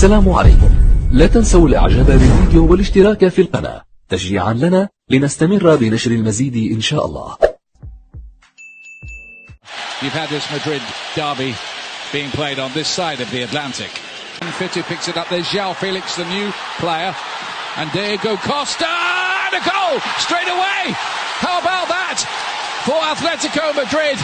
السلام عليكم. لا تنسوا الاعجاب بالفيديو والاشتراك في القناة تشجيعا لنا لنستمر بنشر المزيد إن شاء الله. You've had this Madrid derby being played on this side of the Atlantic. Fitty picks it up. There's João Felix, the new player. And Diego Costa! And a goal! Straight away! How about that for Atletico Madrid?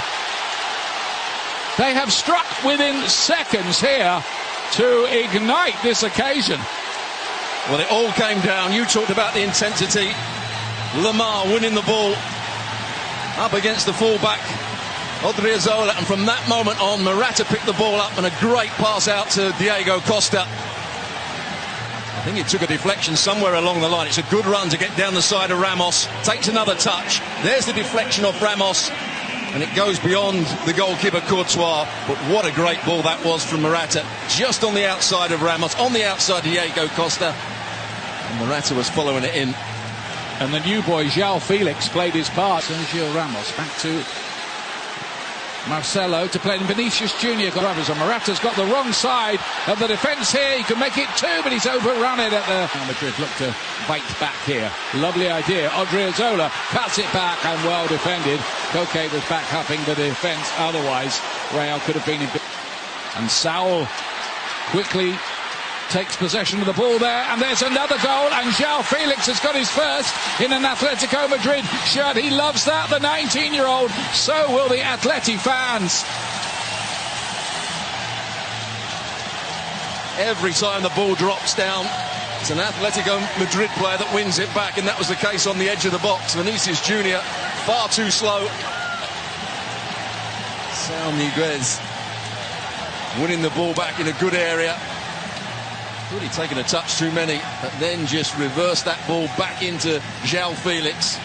They have struck within seconds here to ignite this occasion. Well, it all came down. You talked about the intensity. Lamar winning the ball up against the fullback, Odriozola, and from that moment on, Morata picked the ball up and a great pass out to Diego Costa. I think it took a deflection somewhere along the line. It's a good run to get down the side of Ramos. Takes another touch. There's the deflection of Ramos, and it goes beyond the goalkeeper Courtois. But what a great ball that was from Morata, just on the outside of Ramos, on the outside of Diego Costa, and Morata was following it in. And the new boy, João Felix, played his part. Sergio Ramos back to Marcelo to play in Vinicius Junior. And Morata's got the wrong side of the defence here. He can make it two, but he's overrun it at the... Madrid look to fight back here. Lovely idea. Odriozola cuts it back and well defended. Koke was back upping the defence. Otherwise, Real could have been in... And Saul quickly takes possession of the ball there, and there's another goal, and João Felix has got his first in an Atletico Madrid shirt. He loves that, the 19-year-old. So will the Atleti fans. Every time the ball drops down, it's an Atletico Madrid player that wins it back, and that was the case on the edge of the box. Vinicius Junior, far too slow. Saul Niguez winning the ball back in a good area. Really taken a touch too many, but then just reversed that ball back into João Felix,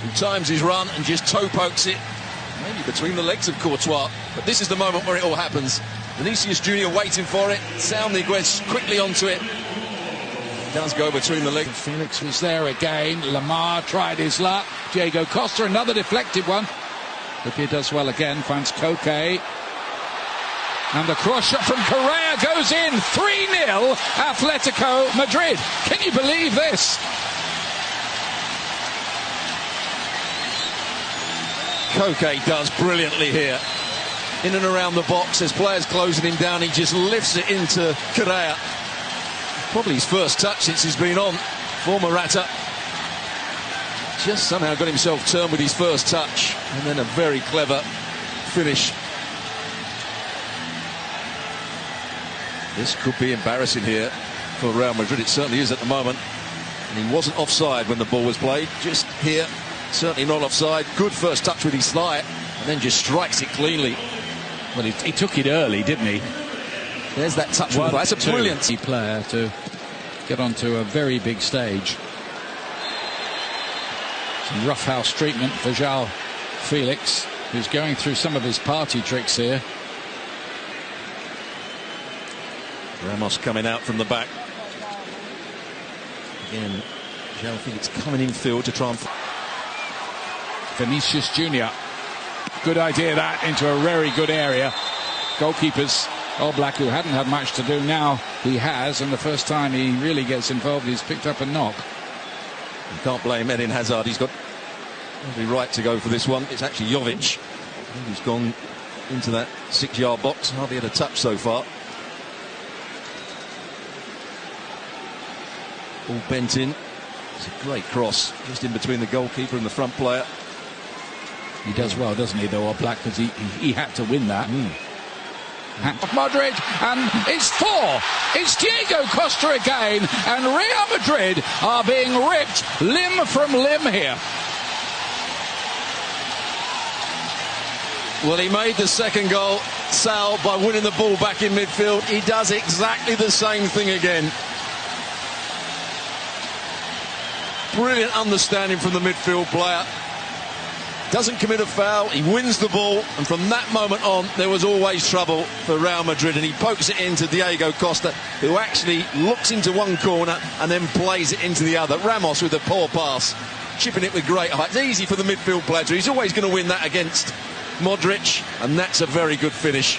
who times his run and just toe pokes it, maybe between the legs of Courtois. But this is the moment where it all happens. Vinicius Junior waiting for it. Saul Niguez quickly onto it. It does go between the legs. Felix was there again. Lamar tried his luck. Diego Costa, another deflected one. Rupiah does well again, finds Koke. And the cross shot from Correa goes in. 3-0 Atletico Madrid. Can you believe this? Koke does brilliantly here. In and around the box, there's players closing him down. He just lifts it into Correa. Probably his first touch since he's been on for Morata. Just somehow got himself turned with his first touch. And then a very clever finish. This could be embarrassing here for Real Madrid. It certainly is at the moment. And he wasn't offside when the ball was played. Just here, certainly not offside. Good first touch with his thigh, and then just strikes it cleanly. Well, he took it early, didn't he? There's that touch with the thigh. That's a brilliant player to get onto a very big stage. Some roughhouse treatment for João Felix, who's going through some of his party tricks here. Ramos coming out from the back. Again, João Felix coming in field to try and... Vinicius Junior. Good idea that, into a very good area. Goalkeepers, Oblak, who hadn't had much to do, now he has, and the first time he really gets involved, he's picked up a knock. You can't blame Eden Hazard. He's got every right to go for this one. It's actually Jovic who's gone into that 6-yard box. Hardly had a touch so far. All bent in. It's a great cross, just in between the goalkeeper and the front player. He does well, doesn't he, though, Black, because he had to win that. Madrid, and it's 4. It's Diego Costa again, and Real Madrid are being ripped limb from limb here. Well, he made the second goal, Sal, by winning the ball back in midfield. He does exactly the same thing again. Brilliant understanding from the midfield player. Doesn't commit a foul, he wins the ball, and from that moment on there was always trouble for Real Madrid, and he pokes it into Diego Costa, who actually looks into one corner and then plays it into the other. Ramos with a poor pass, chipping it with great height. It's easy for the midfield player. He's always going to win that against Modric, and that's a very good finish.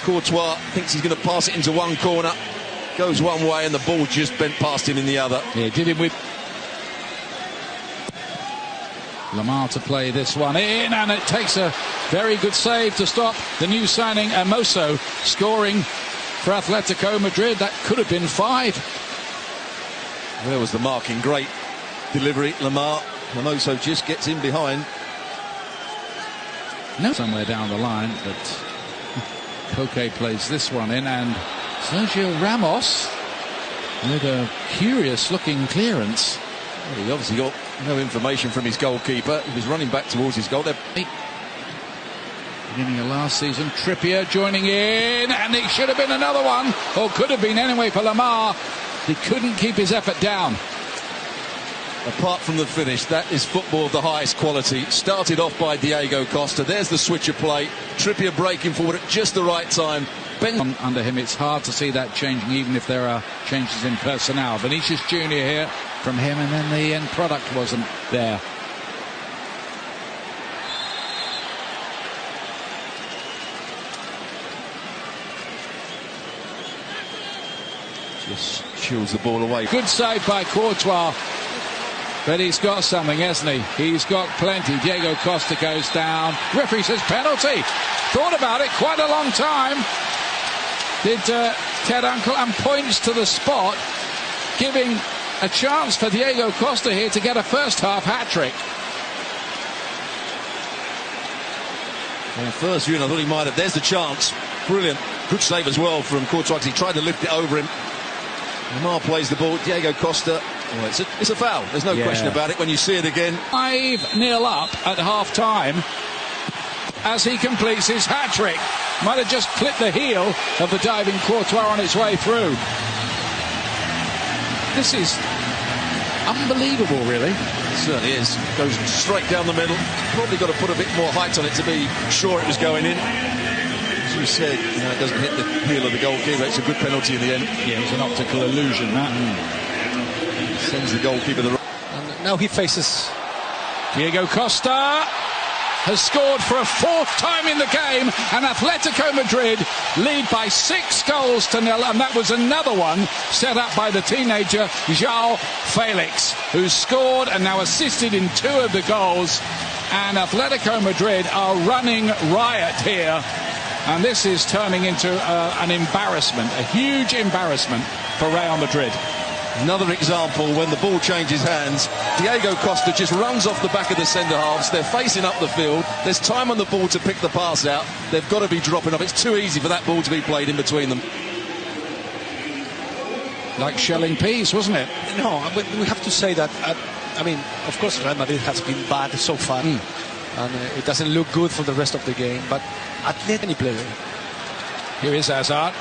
Courtois thinks he's going to pass it into one corner. Goes one way and the ball just bent past him in the other. Yeah, did him with Lamar to play this one in, and it takes a very good save to stop the new signing Hermoso scoring for Atletico Madrid. That could have been 5. There was the marking. Great delivery, Lamar. Hermoso just gets in behind. No, somewhere down the line, but Koke plays this one in, and Sergio Ramos with a curious looking clearance. Well, he obviously got no information from his goalkeeper. He was running back towards his goal. Beginning of last season, Trippier joining in, and it should have been another one, or could have been anyway for Lamar. He couldn't keep his effort down. Apart from the finish, that is football of the highest quality. Started off by Diego Costa. There's the switch of play. Trippier breaking forward at just the right time. Under him, it's hard to see that changing, even if there are changes in personnel. Vinicius Jr. here from him, and then the end product wasn't there. Just shields the ball away. Good save by Courtois. But he's got something, hasn't he? He's got plenty. Diego Costa goes down. Referee says penalty. Thought about it quite a long time. Did Ted Uncle, and points to the spot, giving a chance for Diego Costa here to get a first half hat-trick. Well, first view, and I thought he might have. There's the chance. Brilliant. Good save as well from Courtois. He tried to lift it over him. Lamar plays the ball. Diego Costa. Well, it's a foul. There's no question about it when you see it again. 5-0 up at half-time as he completes his hat-trick. Might have just clipped the heel of the diving Courtois on its way through. This is unbelievable, really. It certainly is. Goes straight down the middle. Probably got to put a bit more height on it to be sure it was going in. As you said, it doesn't hit the heel of the goalkeeper. It's a good penalty in the end. Yeah, it was an optical illusion, that. Sends the goalkeeper the... And now he faces... Diego Costa has scored for a 4th time in the game, and Atletico Madrid lead by 6-0, and that was another one set up by the teenager João Felix, who's scored and now assisted in 2 of the goals. And Atletico Madrid are running riot here, and this is turning into an embarrassment, a huge embarrassment for Real Madrid. Another example when the ball changes hands. Diego Costa just runs off the back of the centre-halves. They're facing up the field. There's time on the ball to pick the pass out. They've got to be dropping up. It's too easy for that ball to be played in between them. Like shelling peas, wasn't it? No, we have to say that, I mean, of course Real Madrid has been bad so far. And it doesn't look good for the rest of the game. But Atleti player. Here is Hazard.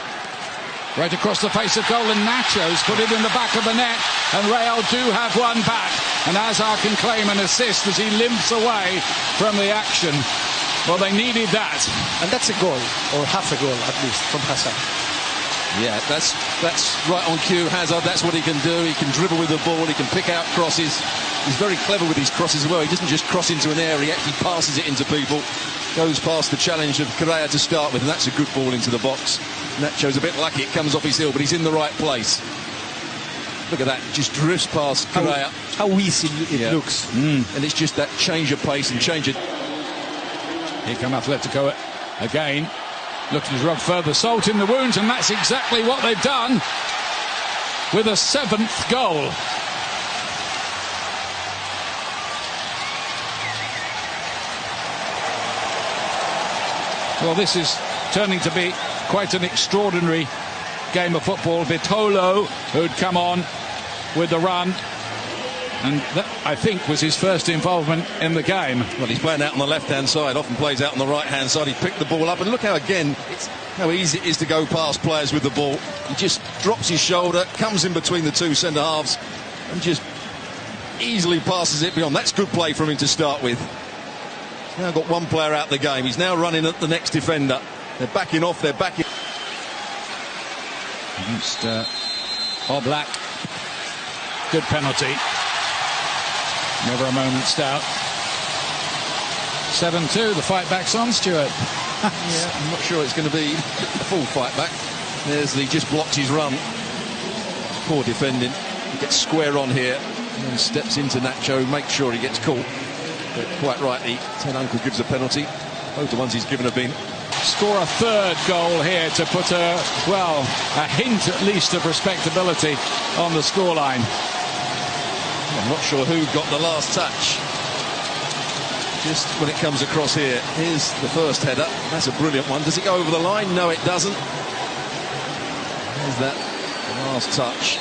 Right across the face of goal, and Nacho's put it in the back of the net, and Real do have one back, and Hazard can claim an assist as he limps away from the action. Well, they needed that. And that's a goal, or half a goal at least, from Hazard. Yeah, that's right on cue. Hazard, that's what he can do. He can dribble with the ball, he can pick out crosses. He's very clever with his crosses as well. He doesn't just cross into an area, he actually passes it into people. Goes past the challenge of Correa to start with, and that's a good ball into the box. Nacho's a bit lucky, it comes off his heel, but he's in the right place. Look at that, just drifts past Correa. How easy it looks. And it's just that change of pace and change of... Here come Atletico again, looking to rub further salt in the wounds, and that's exactly what they've done with a 7th goal. Well, this is turning to be quite an extraordinary game of football. Vitolo, who'd come on with the run, and that, I think, was his first involvement in the game. Well, he's playing out on the left-hand side, often plays out on the right-hand side. He picked the ball up, and look how, again, how easy it is to go past players with the ball. He just drops his shoulder, comes in between the 2 centre-halves, and just easily passes it beyond. That's good play from him to start with. He's now got one player out the game. He's now running at the next defender. They're backing off, they're backing... Against Oblak. Good penalty. Never a moment's doubt. 7-2, the fight back's on, Stuart. Yeah, I'm not sure it's going to be a full fight back. There's the just blocked his run. Poor defending. He gets square on here and steps into Nacho, makes sure he ggets caught. But quite rightly, Ten Uncle gives a penalty. Both the ones he's given have been. Score a third goal here to put a hint at least of respectability on the scoreline. I'm not sure who got the last touch. Just when it comes across here, here's the first header. That's a brilliant one. Does it go over the line? No, it doesn't. There's that last touch.